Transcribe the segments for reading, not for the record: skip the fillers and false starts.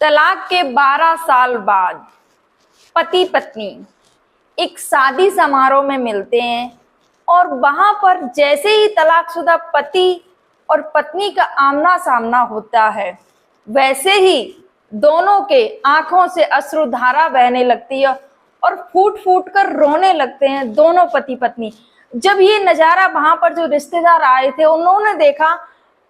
तलाक के 12 साल बाद पति पत्नी एक शादी समारोह में मिलते हैं और वहां पर जैसे ही तलाकशुदा पति और पत्नी का आमना सामना होता है वैसे ही दोनों के आंखों से अश्रुधारा बहने लगती है और फूट फूट कर रोने लगते हैं दोनों पति पत्नी। जब ये नजारा वहां पर जो रिश्तेदार आए थे उन्होंने देखा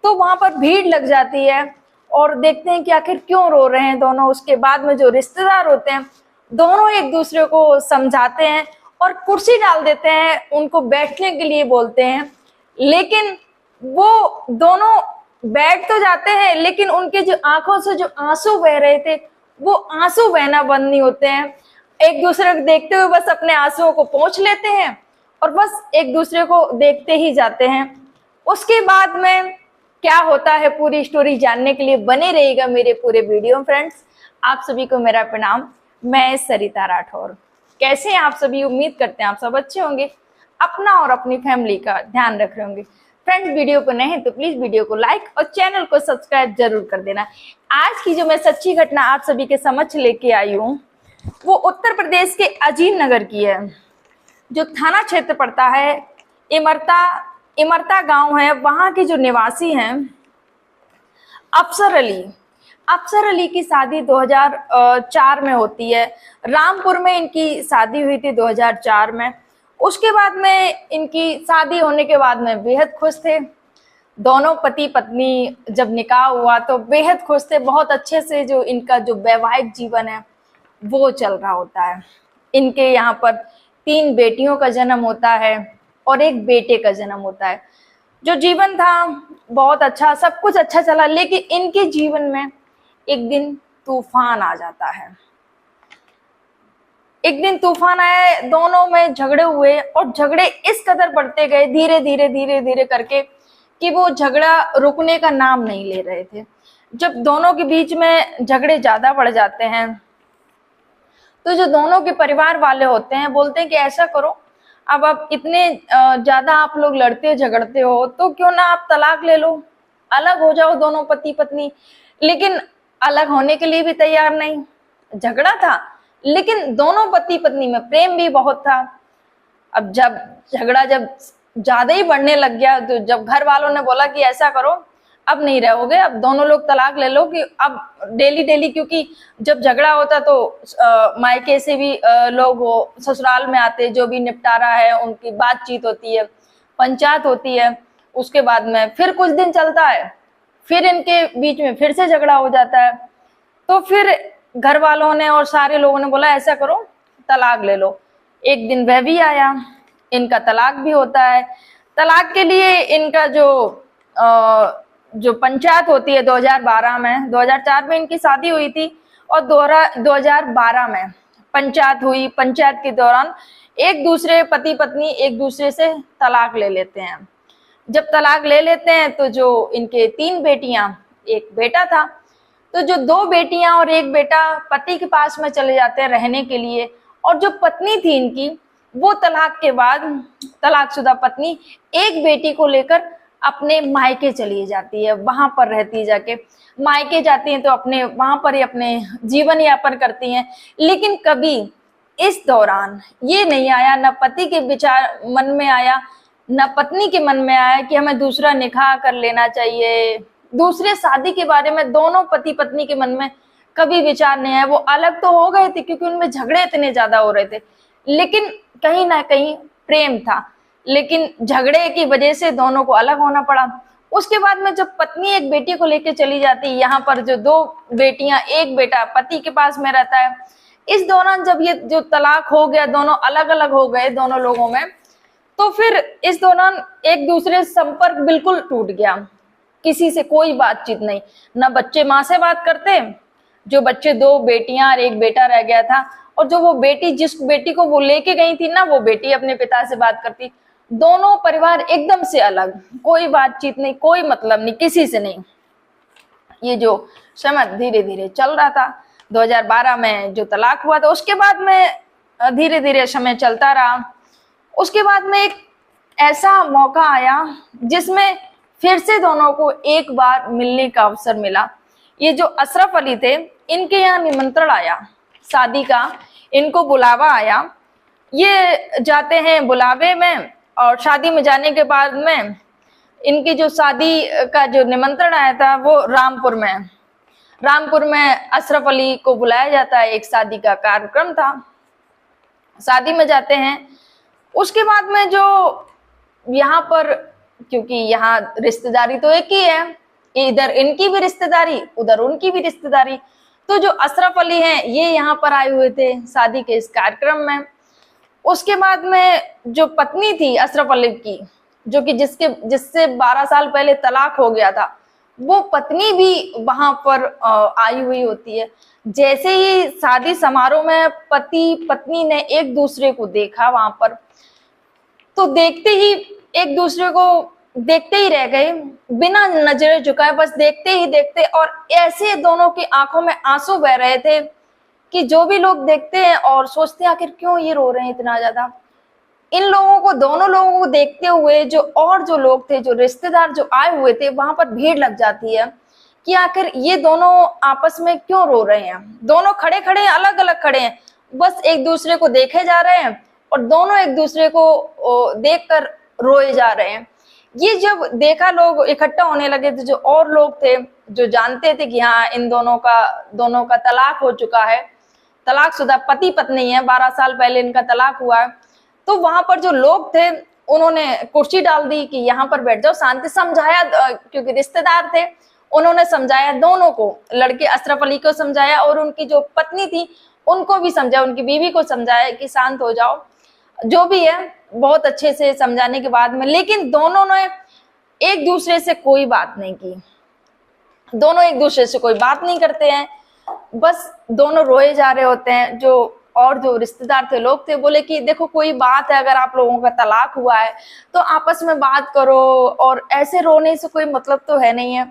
तो वहां पर भीड़ लग जाती है और देखते हैं कि आखिर क्यों रो रहे हैं दोनों। उसके बाद में जो रिश्तेदार होते हैं दोनों एक दूसरे को समझाते हैं और कुर्सी डाल देते हैं, उनको बैठने के लिए बोलते हैं, लेकिन वो दोनों बैठ तो जाते हैं लेकिन उनके जो आंखों से जो आंसू बह रहे थे वो आंसू बहना बंद नहीं होते हैं। एक दूसरे को देखते हुए बस अपने आंसुओं को पोंछ लेते हैं और बस एक दूसरे को देखते ही जाते हैं। उसके बाद में क्या होता है पूरी स्टोरी जानने के लिए बने रहिएगा मेरे पूरे वीडियो में। फ्रेंड्स, आप सभी को मेरा प्रणाम। मैं सरिता राठौर। कैसे हैं आप सभी? उम्मीद करते हैं आप सब अच्छे होंगे, अपना और अपनी फैमिली का ध्यान रख रहे होंगे। फ्रेंड्स, वीडियो को नए हैं तो प्लीज वीडियो को लाइक और चैनल को सब्सक्राइब जरूर कर देना। आज की जो मैं सच्ची घटना आप सभी के समक्ष लेके आई हूँ वो उत्तर प्रदेश के अजीम नगर की है। जो थाना क्षेत्र पड़ता है इमरता गांव है, वहां के जो निवासी हैं अफसर अली की शादी 2004 में होती है। रामपुर में इनकी शादी हुई थी 2004 में। उसके बाद में इनकी शादी होने के बाद में बेहद खुश थे दोनों पति पत्नी। जब निकाह हुआ तो बेहद खुश थे, बहुत अच्छे से जो इनका जो वैवाहिक जीवन है वो चल रहा होता है। इनके यहाँ पर 3 बेटियों का जन्म होता है और 1 बेटे का जन्म होता है। जो जीवन था बहुत अच्छा, सब कुछ अच्छा चला, लेकिन इनके जीवन में एक दिन तूफान आ जाता है। एक दिन तूफान आया, दोनों में झगड़े हुए और झगड़े इस कदर बढ़ते गए धीरे धीरे करके कि वो झगड़ा रुकने का नाम नहीं ले रहे थे। जब दोनों के बीच में झगड़े ज्यादा बढ़ जाते हैं तो जो दोनों के परिवार वाले होते हैं बोलते हैं कि ऐसा करो, अब आप इतने ज्यादा आप लोग लड़ते हो झगड़ते हो तो क्यों ना आप तलाक ले लो, अलग हो जाओ दोनों पति पत्नी। लेकिन अलग होने के लिए भी तैयार नहीं। झगड़ा था लेकिन दोनों पति पत्नी में प्रेम भी बहुत था। अब जब झगड़ा जब ज्यादा ही बढ़ने लग गया तो जब घर वालों ने बोला कि ऐसा करो, अब नहीं रहोगे, अब दोनों लोग तलाक ले लो, कि अब डेली क्योंकि जब झगड़ा होता तो मायके से भी लोग वो ससुराल में आते, जो भी निपटारा है उनकी बातचीत होती है, पंचायत होती है। उसके बाद में फिर कुछ दिन चलता है, फिर इनके बीच में फिर से झगड़ा हो जाता है। तो फिर घर वालों ने और सारे लोगों ने बोला ऐसा करो तलाक ले लो। एक दिन वह भी आया, इनका तलाक भी होता है। तलाक के लिए इनका जो पंचायत होती है 2012 में, 2004 में इनकी शादी हुई थी और 2012 में पंचायत हुई। पंचायत के दौरान एक दूसरे पति पत्नी एक दूसरे से तलाक ले लेते हैं। जब तलाक ले लेते हैं तो जो इनके 3 बेटियां 1 बेटा था, तो जो 2 बेटियां और 1 बेटा पति के पास में चले जाते हैं रहने के लिए। और जो पत्नी थी इनकी वो तलाक के बाद तलाकशुदा पत्नी 1 बेटी को लेकर अपने मायके चली जाती है, वहां पर रहती है। जाके मायके जाती हैं तो अपने वहां पर ही अपने जीवन यापन करती हैं। लेकिन कभी इस दौरान ये नहीं आया, न पति के विचार मन में आया न पत्नी के मन में आया कि हमें दूसरा निकाह कर लेना चाहिए। दूसरे शादी के बारे में दोनों पति पत्नी के मन में कभी विचार नहीं आया। वो अलग तो हो गए थे क्योंकि उनमें झगड़े इतने ज्यादा हो रहे थे, लेकिन कहीं ना कहीं प्रेम था, लेकिन झगड़े की वजह से दोनों को अलग होना पड़ा। उसके बाद में जब पत्नी 1 बेटी को लेकर चली जाती है, यहाँ पर जो 2 बेटियां 1 बेटा पति के पास में रहता है। इस दौरान जब ये जो तलाक हो गया, दोनों अलग अलग हो गए दोनों लोगों में, तो फिर इस दौरान एक दूसरे से संपर्क बिल्कुल टूट गया। किसी से कोई बातचीत नहीं, ना बच्चे माँ से बात करते, जो बच्चे 2 बेटियां और 1 बेटा रह गया था, और जो वो बेटी जिस बेटी को वो लेके गई थी ना, वो बेटी अपने पिता से बात करती। दोनों परिवार एकदम से अलग, कोई बातचीत नहीं, कोई मतलब नहीं किसी से नहीं। ये जो समय धीरे धीरे चल रहा था, 2012 में जो तलाक हुआ था उसके बाद में धीरे धीरे समय चलता रहा। उसके बाद में एक ऐसा मौका आया जिसमें फिर से दोनों को एक बार मिलने का अवसर मिला। ये जो अशरफ अली थे, इनके यहाँ निमंत्रण आया शादी का, इनको बुलावा आया। ये जाते हैं बुलावे में, और शादी में जाने के बाद में इनकी जो शादी का जो निमंत्रण आया था वो रामपुर में अशरफ अली को बुलाया जाता है। एक शादी का कार्यक्रम था, शादी में जाते हैं। उसके बाद में जो यहाँ पर, क्योंकि यहाँ रिश्तेदारी तो एक ही है, इधर इनकी भी रिश्तेदारी उधर उनकी भी रिश्तेदारी, तो जो अशरफ अली हैं ये यहाँ पर आए हुए थे शादी के इस कार्यक्रम में। उसके बाद में जो पत्नी थी अशरफ अली की, जो कि जिससे 12 साल पहले तलाक हो गया था, वो पत्नी भी वहां पर आई हुई होती है। जैसे ही शादी समारोह में पति पत्नी ने एक दूसरे को देखा वहां पर, तो देखते ही एक दूसरे को देखते ही रह गए, बिना नजरें झुकाए, बस देखते ही देखते। और ऐसे दोनों की आंखों में आंसू बह रहे थे कि जो भी लोग देखते हैं और सोचते हैं आखिर क्यों ये रो रहे हैं इतना ज्यादा। इन लोगों को, दोनों लोगों को देखते हुए जो लोग थे, जो रिश्तेदार जो आए हुए थे, वहां पर भीड़ लग जाती है कि आखिर ये दोनों आपस में क्यों रो रहे हैं। दोनों खड़े खड़े हैं, अलग अलग खड़े हैं, बस एक दूसरे को देखे जा रहे हैं और दोनों एक दूसरे को देखकर रोए जा रहे हैं। ये जब देखा, लोग इकट्ठा होने लगे थे, जो और लोग थे जो जानते थे कि हाँ इन दोनों का तलाक हो चुका है, तलाकशुदा पति पत्नी है, 12 साल पहले इनका तलाक हुआ है। तो वहां पर जो लोग थे उन्होंने कुर्सी डाल दी कि यहाँ पर बैठ जाओ, शांति समझाया, क्योंकि रिश्तेदार थे, उन्होंने समझाया दोनों को, लड़के अशरफ अली को समझाया और उनकी जो पत्नी थी उनको भी समझाया, उनकी बीवी को समझाया कि शांत हो जाओ, जो भी है, बहुत अच्छे से समझाने के बाद में। लेकिन दोनों ने एक दूसरे से कोई बात नहीं की, दोनों एक दूसरे से कोई बात नहीं करते हैं, बस दोनों रोए जा रहे होते हैं। जो रिश्तेदार थे, लोग थे, बोले कि देखो कोई बात है, अगर आप लोगों का तलाक हुआ है तो आपस में बात करो, और ऐसे रोने से कोई मतलब तो है नहीं है,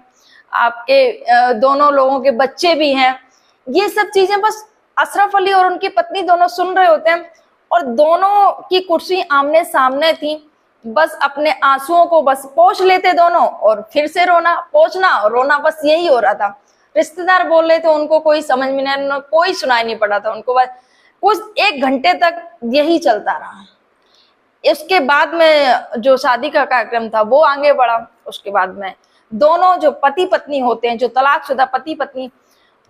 आपके दोनों लोगों के बच्चे भी हैं। ये सब चीजें बस अशरफ अली और उनकी पत्नी दोनों सुन रहे होते हैं, और दोनों की कुर्सी आमने सामने थी, बस अपने आंसुओं को बस पोंछ लेते दोनों, और फिर से रोना, पोंछना और रोना, बस यही हो रहा था। रिश्तेदार बोल रहे थे, उनको कोई समझ में नहीं, कोई सुनाई नहीं पड़ा था उनको, बस कुछ 1 घंटे तक यही चलता रहा। इसके बाद में जो शादी का कार्यक्रम था वो आगे बढ़ा। उसके बाद में दोनों जो पति पत्नी होते हैं, जो तलाकशुदा पति पत्नी,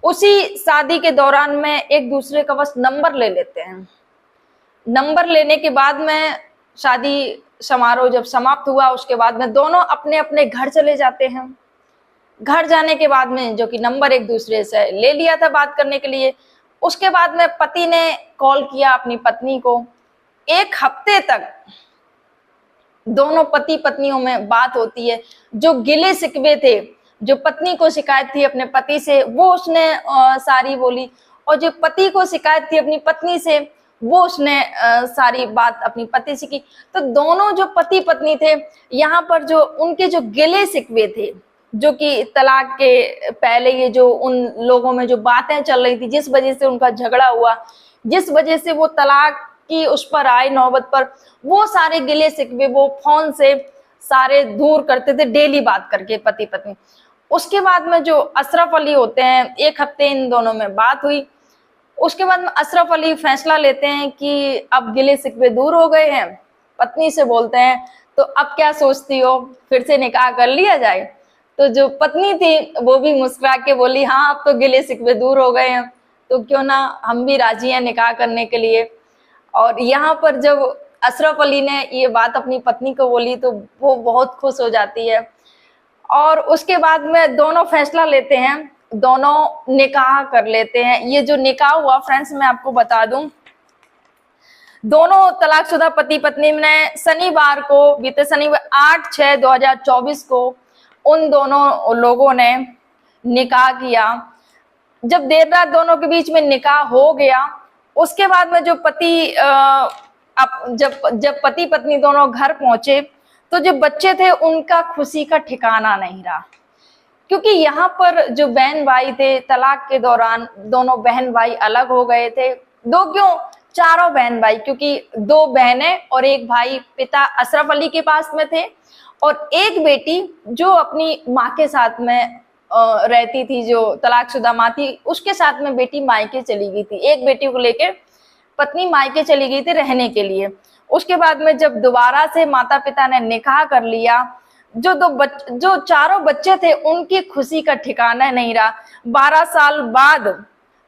उसी शादी के दौरान में एक दूसरे का बस नंबर ले लेते हैं। नंबर लेने के बाद में शादी समारोह जब समाप्त हुआ, उसके बाद में दोनों अपने अपने घर चले जाते हैं। घर जाने के बाद में, जो कि नंबर एक दूसरे से ले लिया था बात करने के लिए, उसके बाद में पति ने कॉल किया अपनी पत्नी को। 1 हफ्ते तक दोनों पति पत्नियों में बात होती है। जो गिले शिकवे थे, जो पत्नी को शिकायत थी अपने पति से, वो उसने सारी बोली, और जो पति को शिकायत थी अपनी पत्नी से, वो उसने सारी बात अपनी पति से की। तो दोनों जो पति पत्नी थे, यहाँ पर जो उनके जो गिले शिकवे थे, जो कि तलाक के पहले ये जो उन लोगों में जो बातें चल रही थी, जिस वजह से उनका झगड़ा हुआ, जिस वजह से वो तलाक की उस पर आए नौबत पर, वो सारे गिले शिकवे वो फोन से सारे दूर करते थे, डेली बात करके पति पत्नी। उसके बाद में जो अशरफ अली होते हैं, 1 हफ्ते इन दोनों में बात हुई। उसके बाद में अशरफ अली फैसला लेते हैं कि अब गिले शिकवे दूर हो गए हैं। पत्नी से बोलते हैं, तो अब क्या सोचती हो, फिर से निकाह कर लिया जाए? तो जो पत्नी थी वो भी मुस्कुरा के बोली, हाँ अब तो गिले शिकवे दूर हो गए हैं, तो क्यों ना हम भी राजी हैं निकाह करने के लिए। और यहाँ पर जब अशरफ अली ने ये बात अपनी पत्नी को बोली तो वो बहुत खुश हो जाती है। और उसके बाद में दोनों फैसला लेते हैं, दोनों निकाह कर लेते हैं। ये जो निकाह हुआ फ्रेंड्स, मैं आपको बता दूं, दोनों तलाकशुदा पति पत्नी ने शनिवार को, बीते शनिवार 8/6/2024 को उन दोनों लोगों ने निकाह किया। जब देर रात दोनों के बीच में निकाह हो गया, उसके बाद में जो जब पति पत्नी दोनों घर पहुंचे, तो जो बच्चे थे उनका खुशी का ठिकाना नहीं रहा। क्योंकि यहाँ पर जो बहन भाई थे, तलाक के दौरान दोनों बहन भाई अलग हो गए थे। 2 क्यों, चारों बहन भाई, क्योंकि 2 बहनें और 1 भाई पिता अशरफ अली के पास में थे, और 1 बेटी जो अपनी माँ के साथ में रहती थी, जो तलाकशुदा माँ थी, उसके साथ में बेटी मायके चली गई थी। एक बेटी को लेकर पत्नी मायके चली गई थी रहने के लिए। उसके बाद में जब दोबारा से माता पिता ने निकाह कर लिया, जो चारों बच्चे थे उनकी खुशी का ठिकाना नहीं रहा। 12 साल बाद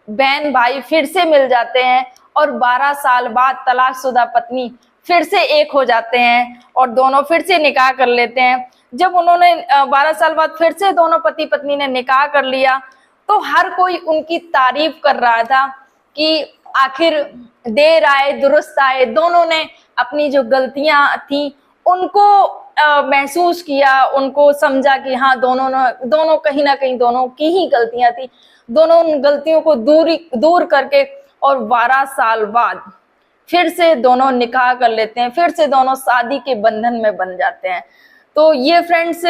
बहन भाई फिर से मिल जाते हैं और 12 साल बाद तलाकशुदा पत्नी फिर से एक हो जाते हैं और दोनों फिर से निकाह कर लेते हैं। जब उन्होंने 12 साल बाद फिर से दोनों पति पत्नी ने निकाह कर लिया तो हर कोई उनकी तारीफ कर रहा था कि आखिर देर आए दुरुस्त आए। दोनों ने अपनी जो गलतियां थी उनको महसूस किया, उनको समझा कि हाँ दोनों कहीं ना कहीं दोनों की ही गलतियां थी। दोनों उन गलतियों को दूर करके और 12 साल बाद फिर से दोनों निकाह कर लेते हैं, फिर से दोनों शादी के बंधन में बन जाते हैं। तो ये फ्रेंड्स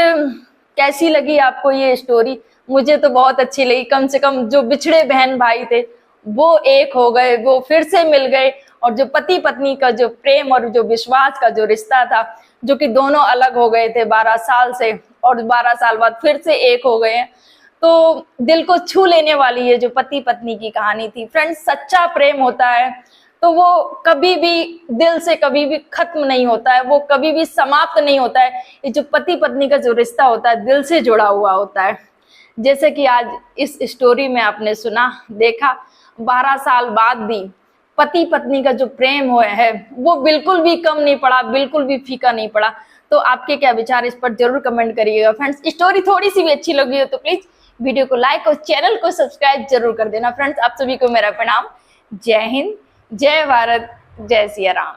कैसी लगी आपको ये स्टोरी? मुझे तो बहुत अच्छी लगी। कम से कम जो बिछड़े बहन भाई थे वो एक हो गए, वो फिर से मिल गए, और जो पति पत्नी का जो प्रेम और जो विश्वास का जो रिश्ता था, जो कि दोनों अलग हो गए थे 12 साल से और 12 साल बाद फिर से एक हो गए हैं। तो दिल को छू लेने वाली ये जो पति पत्नी की कहानी थी फ्रेंड्स। सच्चा प्रेम होता है तो वो कभी भी दिल से कभी भी खत्म नहीं होता है, वो कभी भी समाप्त नहीं होता है। ये जो पति पत्नी का जो रिश्ता होता है दिल से जुड़ा हुआ होता है। जैसे कि आज इस स्टोरी में आपने सुना, देखा, 12 साल बाद भी पति पत्नी का जो प्रेम हुआ है वो बिल्कुल भी कम नहीं पड़ा, बिल्कुल भी फीका नहीं पड़ा। तो आपके क्या विचार इस पर जरूर कमेंट करिएगा फ्रेंड्स। स्टोरी थोड़ी सी भी अच्छी लगी हो तो प्लीज वीडियो को लाइक और चैनल को सब्सक्राइब जरूर कर देना फ्रेंड्स। आप सभी को मेरा प्रणाम। जय हिंद, जय भारत, जय सिया राम।